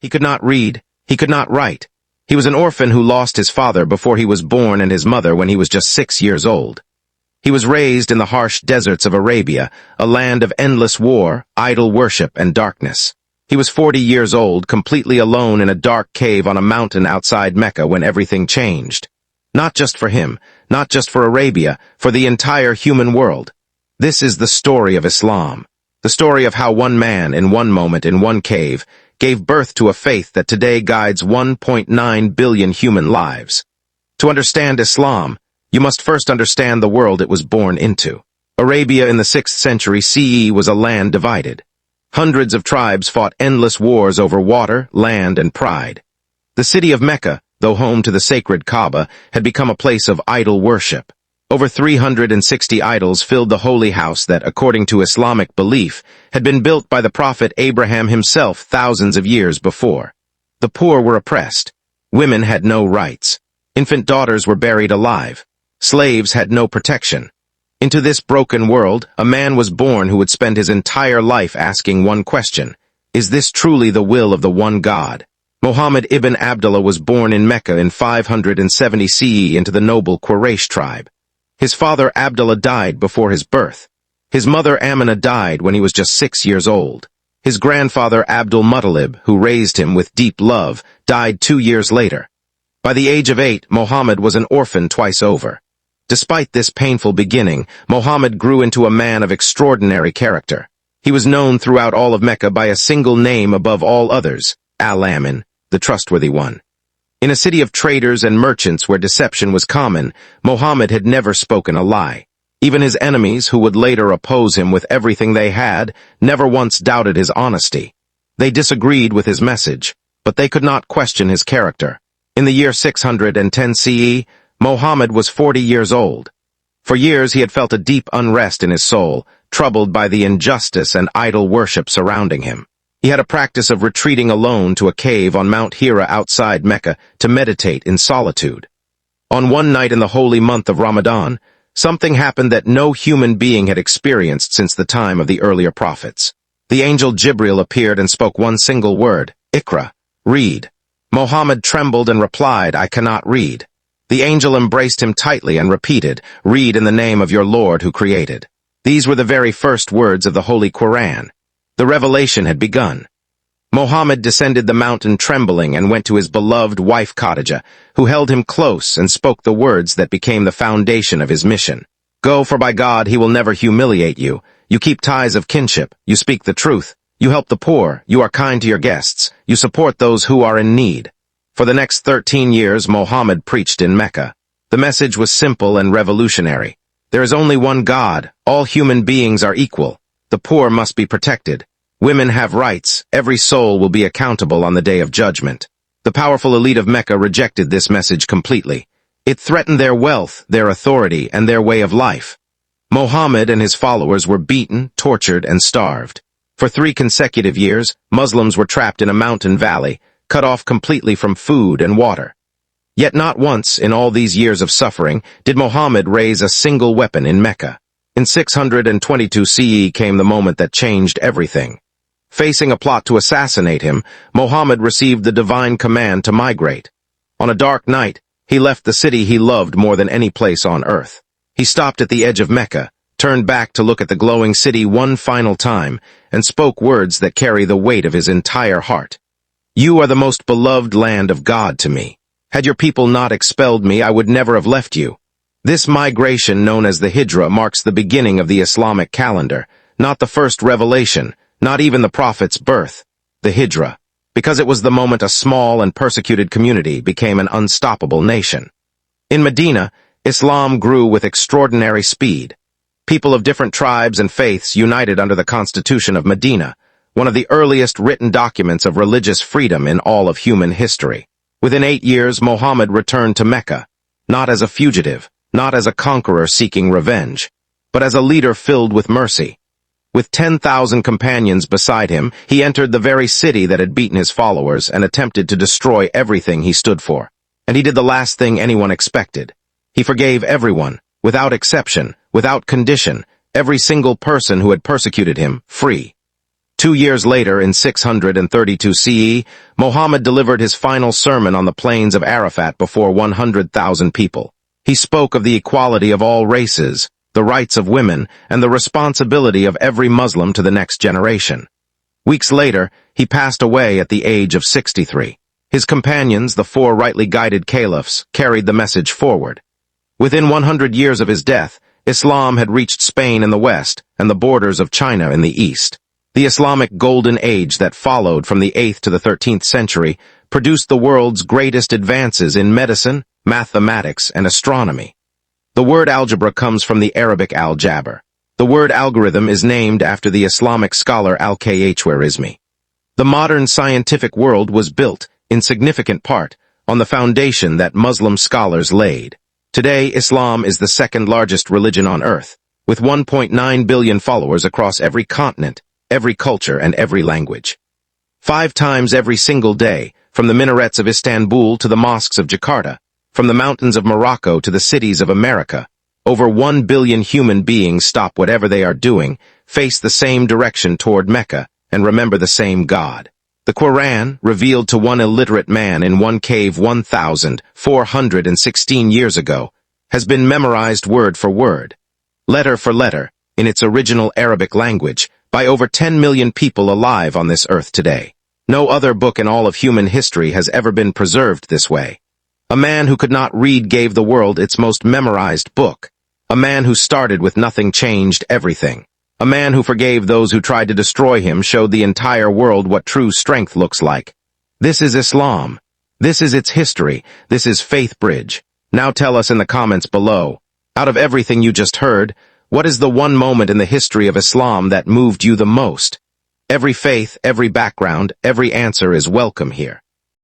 He could not read. He could not write. He was an orphan who lost his father before he was born and his mother when he was just 6 years old. He was raised in the harsh deserts of Arabia, a land of endless war, idol worship, and darkness. He was 40 years old, completely alone in a dark cave on a mountain outside Mecca when everything changed. Not just for him, not just for Arabia, for the entire human world. This is the story of Islam. The story of how one man, in one moment, in one cave, gave birth to a faith that today guides 1.9 billion human lives. To understand Islam, you must first understand the world it was born into. Arabia in the 6th century CE was a land divided. Hundreds of tribes fought endless wars over water, land, and pride. The city of Mecca, though home to the sacred Kaaba, had become a place of idol worship. Over 360 idols filled the holy house that, according to Islamic belief, had been built by the prophet Abraham himself thousands of years before. The poor were oppressed. Women had no rights. Infant daughters were buried alive. Slaves had no protection. Into this broken world, a man was born who would spend his entire life asking one question: is this truly the will of the one God? Muhammad ibn Abdullah was born in Mecca in 570 CE into the noble Quraysh tribe. His father Abdullah died before his birth. His mother Amina died when he was just 6 years old. His grandfather Abdul Muttalib, who raised him with deep love, died 2 years later. By the age of 8, Muhammad was an orphan twice over. Despite this painful beginning, Muhammad grew into a man of extraordinary character. He was known throughout all of Mecca by a single name above all others: Al-Amin, the trustworthy one. In a city of traders and merchants where deception was common, Muhammad had never spoken a lie. Even his enemies, who would later oppose him with everything they had, never once doubted his honesty. They disagreed with his message, but they could not question his character. In the year 610 CE, Muhammad was 40 years old. For years he had felt a deep unrest in his soul, troubled by the injustice and idol worship surrounding him. He had a practice of retreating alone to a cave on Mount Hira outside Mecca to meditate in solitude. On one night in the holy month of Ramadan, something happened that no human being had experienced since the time of the earlier prophets. The angel Jibril appeared and spoke one single word: Iqra, read. Muhammad trembled and replied, "I cannot read." The angel embraced him tightly and repeated, "Read in the name of your Lord who created." These were the very first words of the Holy Quran. The revelation had begun. Muhammad descended the mountain trembling and went to his beloved wife Khadijah, who held him close and spoke the words that became the foundation of his mission. "Go, for by God he will never humiliate you. You keep ties of kinship, you speak the truth, you help the poor, you are kind to your guests, you support those who are in need." For the next 13 years, Muhammad preached in Mecca. The message was simple and revolutionary. There is only one God. All human beings are equal. The poor must be protected. Women have rights. Every soul will be accountable on the day of judgment. The powerful elite of Mecca rejected this message completely. It threatened their wealth, their authority, and their way of life. Muhammad and his followers were beaten, tortured, and starved. For 3 consecutive years, Muslims were trapped in a mountain valley, cut off completely from food and water. Yet not once, in all these years of suffering, did Muhammad raise a single weapon in Mecca. In 622 CE came the moment that changed everything. Facing a plot to assassinate him, Muhammad received the divine command to migrate. On a dark night, he left the city he loved more than any place on earth. He stopped at the edge of Mecca, turned back to look at the glowing city one final time, and spoke words that carry the weight of his entire heart. "You are the most beloved land of God to me. Had your people not expelled me, I would never have left you." This migration, known as the Hijra, marks the beginning of the Islamic calendar, not the first revelation, not even the prophet's birth. The Hijra, because it was the moment a small and persecuted community became an unstoppable nation. In Medina, Islam grew with extraordinary speed. People of different tribes and faiths united under the Constitution of Medina, one of the earliest written documents of religious freedom in all of human history. Within 8 years, Muhammad returned to Mecca, not as a fugitive, not as a conqueror seeking revenge, but as a leader filled with mercy. With 10,000 companions beside him, he entered the very city that had beaten his followers and attempted to destroy everything he stood for. And he did the last thing anyone expected. He forgave everyone, without exception, without condition, every single person who had persecuted him, free. 2 years later, in 632 CE, Muhammad delivered his final sermon on the plains of Arafat before 100,000 people. He spoke of the equality of all races, the rights of women, and the responsibility of every Muslim to the next generation. Weeks later, he passed away at the age of 63. His companions, the four rightly guided caliphs, carried the message forward. Within 100 years of his death, Islam had reached Spain in the west and the borders of China in the east. The Islamic Golden Age that followed from the 8th to the 13th century produced the world's greatest advances in medicine, mathematics, and astronomy. The word algebra comes from the Arabic al-jabr. The word algorithm is named after the Islamic scholar al-Khwarizmi. The modern scientific world was built, in significant part, on the foundation that Muslim scholars laid. Today, Islam is the second largest religion on earth, with 1.9 billion followers across every continent, every culture, and every language. 5 times every single day, from the minarets of Istanbul to the mosques of Jakarta, from the mountains of Morocco to the cities of America, over 1 billion human beings stop whatever they are doing, face the same direction toward Mecca, and remember the same God. The Quran, revealed to one illiterate man in one cave 1,416 years ago, has been memorized word for word, letter for letter, in its original Arabic language, by over 10 million people alive on this earth today. No other book in all of human history has ever been preserved this way. A man who could not read gave the world its most memorized book. A man who started with nothing changed everything. A man who forgave those who tried to destroy him showed the entire world what true strength looks like. This is Islam. This is its history. This is FaithBridge. Now tell us in the comments below, out of everything you just heard, what is the one moment in the history of Islam that moved you the most? Every faith, every background, every answer is welcome here.